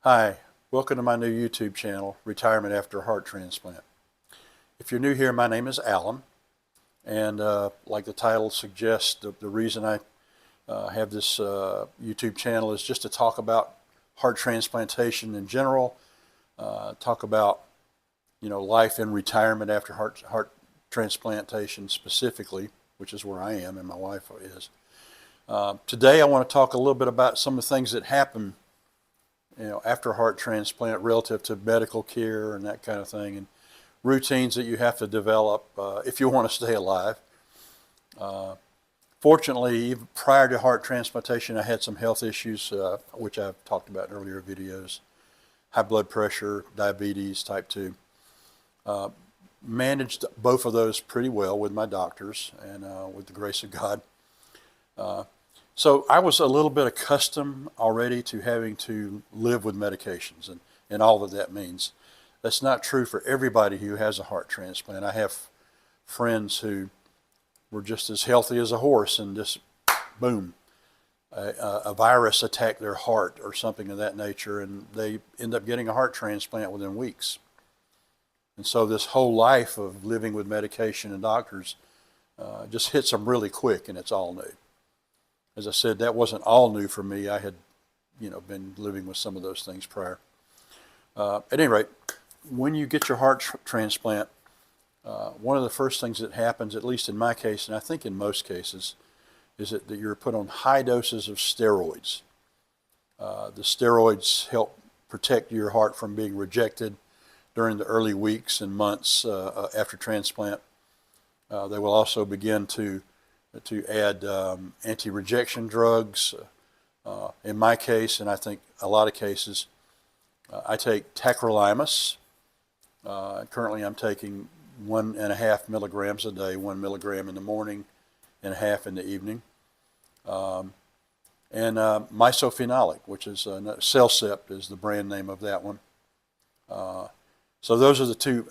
Hi, welcome to my new YouTube channel, Retirement After Heart Transplant. If you're new here, my name is Alan, and like the title suggests, the reason I have this YouTube channel is just to talk about heart transplantation in general, talk about life in retirement after heart transplantation specifically, which is where I am and my wife is. Today I want to talk a little bit about some of the things that happen after heart transplant relative to medical care and that kind of thing, and routines that you have to develop if you want to stay alive. Fortunately, even prior to heart transplantation, I had some health issues, which I've talked about in earlier videos. High blood pressure, diabetes, type 2. Managed both of those pretty well with my doctors and with the grace of God. So I was a little bit accustomed already to having to live with medications and all that means. That's not true for everybody who has a heart transplant. I have friends who were just as healthy as a horse and just boom, a virus attacked their heart or something of that nature, and they end up getting a heart transplant within weeks. And so this whole life of living with medication and doctors just hits them really quick, and it's all new. As I said, that wasn't all new for me. I had, been living with some of those things prior. At any rate, when you get your heart transplant, one of the first things that happens, at least in my case, and I think in most cases, is that you're put on high doses of steroids. The steroids help protect your heart from being rejected during the early weeks and months after transplant. They will also begin to add anti-rejection drugs. In my case, and I think a lot of cases, I take tacrolimus. Currently I'm taking 1.5 milligrams a day, 1 milligram in the morning and half in the evening. And misophenolic, which is Cellcept is the brand name of that one. So those are the two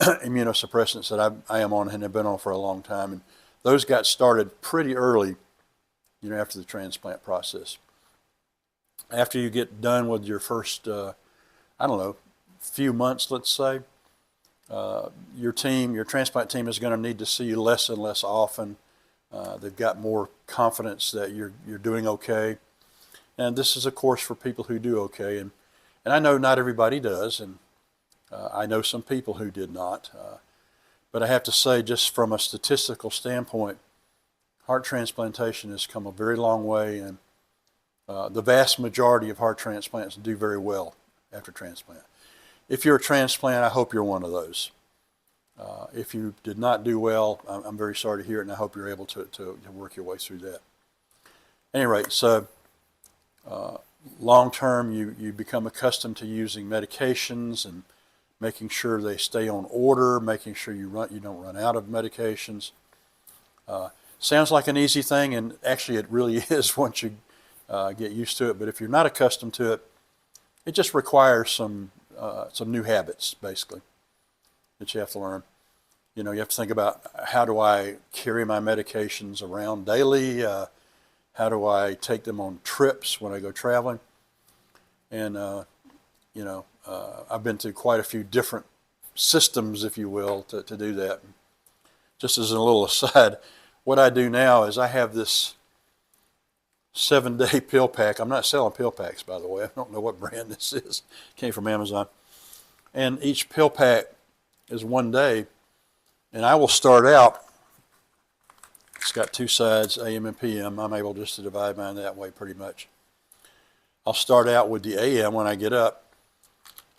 immunosuppressants that I am on and have been on for a long time. And those got started pretty early, after the transplant process. After you get done with your first, few months, let's say, your transplant team is going to need to see you less and less often. They've got more confidence that you're doing okay. And this is, of course, for people who do okay. And I know not everybody does, and I know some people who did not. But I have to say, just from a statistical standpoint, heart transplantation has come a very long way, and the vast majority of heart transplants do very well after transplant. If you're a transplant, I hope you're one of those. If you did not do well, I'm very sorry to hear it, and I hope you're able to work your way through that. At any rate, so long term, you become accustomed to using medications and making sure they stay on order, making sure you don't run out of medications. Sounds like an easy thing, and actually it really is once you get used to it. But if you're not accustomed to it, it just requires some new habits, basically, that you have to learn. You have to think about, how do I carry my medications around daily? How do I take them on trips when I go traveling? And I've been to quite a few different systems, if you will, to do that. Just as a little aside, what I do now is I have this 7-day pill pack. I'm not selling pill packs, by the way. I don't know what brand this is. It came from Amazon. And each pill pack is 1 day. And I will start out, it's got 2 sides, AM and PM. I'm able just to divide mine that way pretty much. I'll start out with the AM when I get up.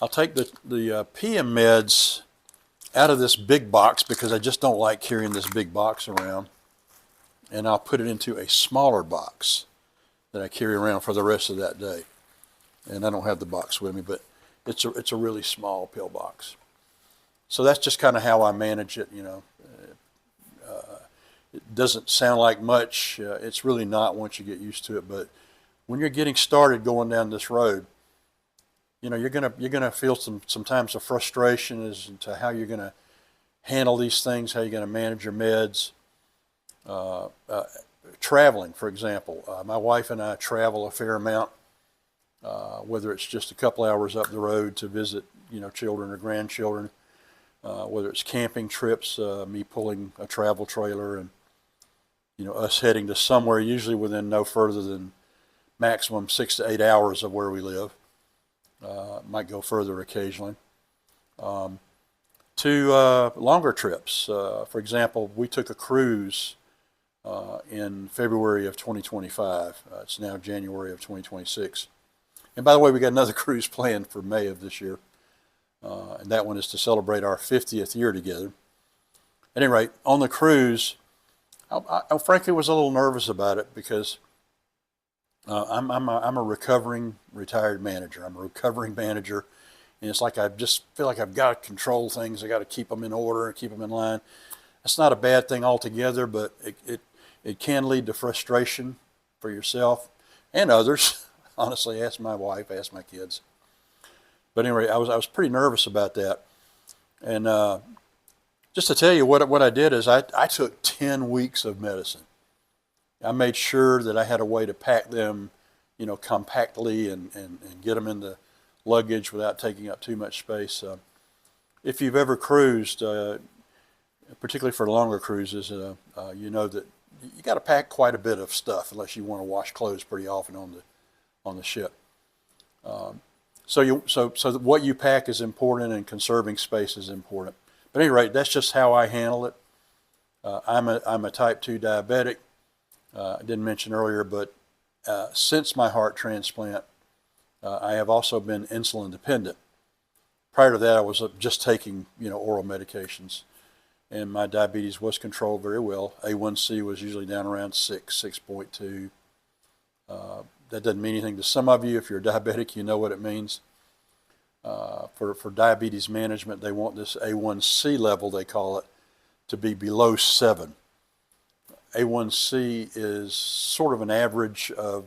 I'll take the PM meds out of this big box because I just don't like carrying this big box around. And I'll put it into a smaller box that I carry around for the rest of that day. And I don't have the box with me, but it's a really small pill box. So that's just kind of how I manage it, It doesn't sound like much. It's really not once you get used to it. But when you're getting started going down this road, you're gonna feel sometimes a frustration as to how you're gonna handle these things, how you're gonna manage your meds. Traveling, for example, my wife and I travel a fair amount. whether it's just a couple hours up the road to visit, children or grandchildren, whether it's camping trips, me pulling a travel trailer and, us heading to somewhere usually within no further than maximum 6 to 8 hours of where we live. Might go further occasionally. To longer trips. For example, we took a cruise in February of 2025. It's now January of 2026. And by the way, we got another cruise planned for May of this year. And that one is to celebrate our 50th year together. At any rate, on the cruise, I frankly was a little nervous about it because I'm a recovering retired manager. I'm a recovering manager, and it's like I just feel like I've got to control things. I got to keep them in order and keep them in line. That's not a bad thing altogether, but it can lead to frustration for yourself and others. Honestly, ask my wife, ask my kids. But anyway, I was pretty nervous about that, and just to tell you what I did is I took 10 weeks of medicine. I made sure that I had a way to pack them, compactly and get them in the luggage without taking up too much space. If you've ever cruised, particularly for longer cruises, you know that you got to pack quite a bit of stuff unless you want to wash clothes pretty often on the ship. So what you pack is important, and conserving space is important. But at any rate, that's just how I handle it. I'm a type 2 diabetic. I didn't mention earlier, but since my heart transplant, I have also been insulin dependent. Prior to that, I was just taking oral medications, and my diabetes was controlled very well. A1C was usually down around 6.2. That doesn't mean anything to some of you. If you're diabetic, you know what it means. For diabetes management, they want this A1C level, they call it, to be below 7. A1C is sort of an average of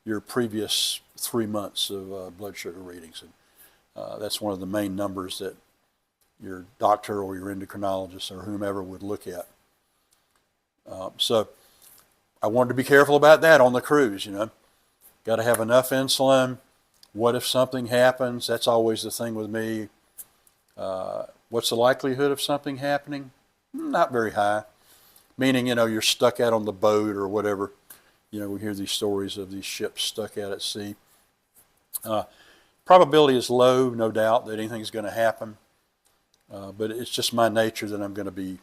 your previous 3 months of blood sugar readings. And that's one of the main numbers that your doctor or your endocrinologist or whomever would look at. So I wanted to be careful about that on the cruise, Got to have enough insulin. What if something happens? That's always the thing with me. What's the likelihood of something happening? Not very high. Meaning, you're stuck out on the boat or whatever. We hear these stories of these ships stuck out at sea. Probability is low, no doubt, that anything's going to happen. But it's just my nature that I'm going to be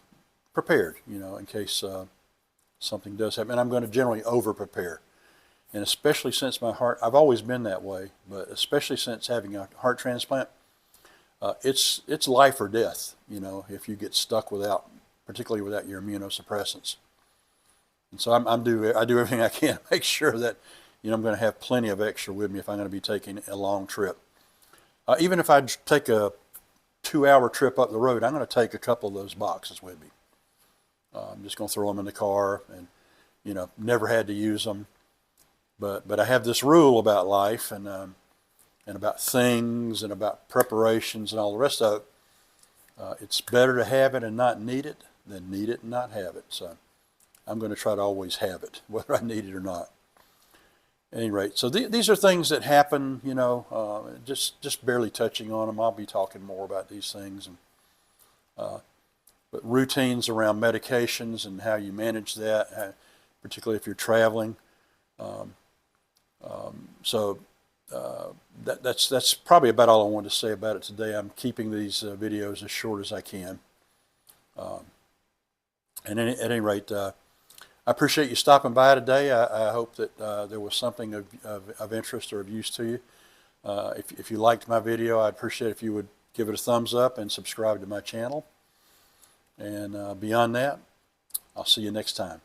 prepared, in case something does happen. And I'm going to generally over-prepare. And especially since my heart, I've always been that way, but especially since having a heart transplant, it's life or death, if you get stuck particularly without your immunosuppressants. And so I do everything I can to make sure that, I'm going to have plenty of extra with me if I'm going to be taking a long trip. Even if I take a 2-hour trip up the road, I'm going to take a couple of those boxes with me. I'm just going to throw them in the car and, never had to use them. But I have this rule about life and about things and about preparations and all the rest of it. It's better to have it and not need it than need it and not have it. So I'm going to try to always have it, whether I need it or not. At any rate, so these are things that happen, just barely touching on them. I'll be talking more about these things. But routines around medications and how you manage that, particularly if you're traveling. That's probably about all I wanted to say about it today. I'm keeping these videos as short as I can. And at any rate, I appreciate you stopping by today. I hope that there was something of interest or of use to you. If you liked my video, I'd appreciate if you would give it a thumbs up and subscribe to my channel. And beyond that, I'll see you next time.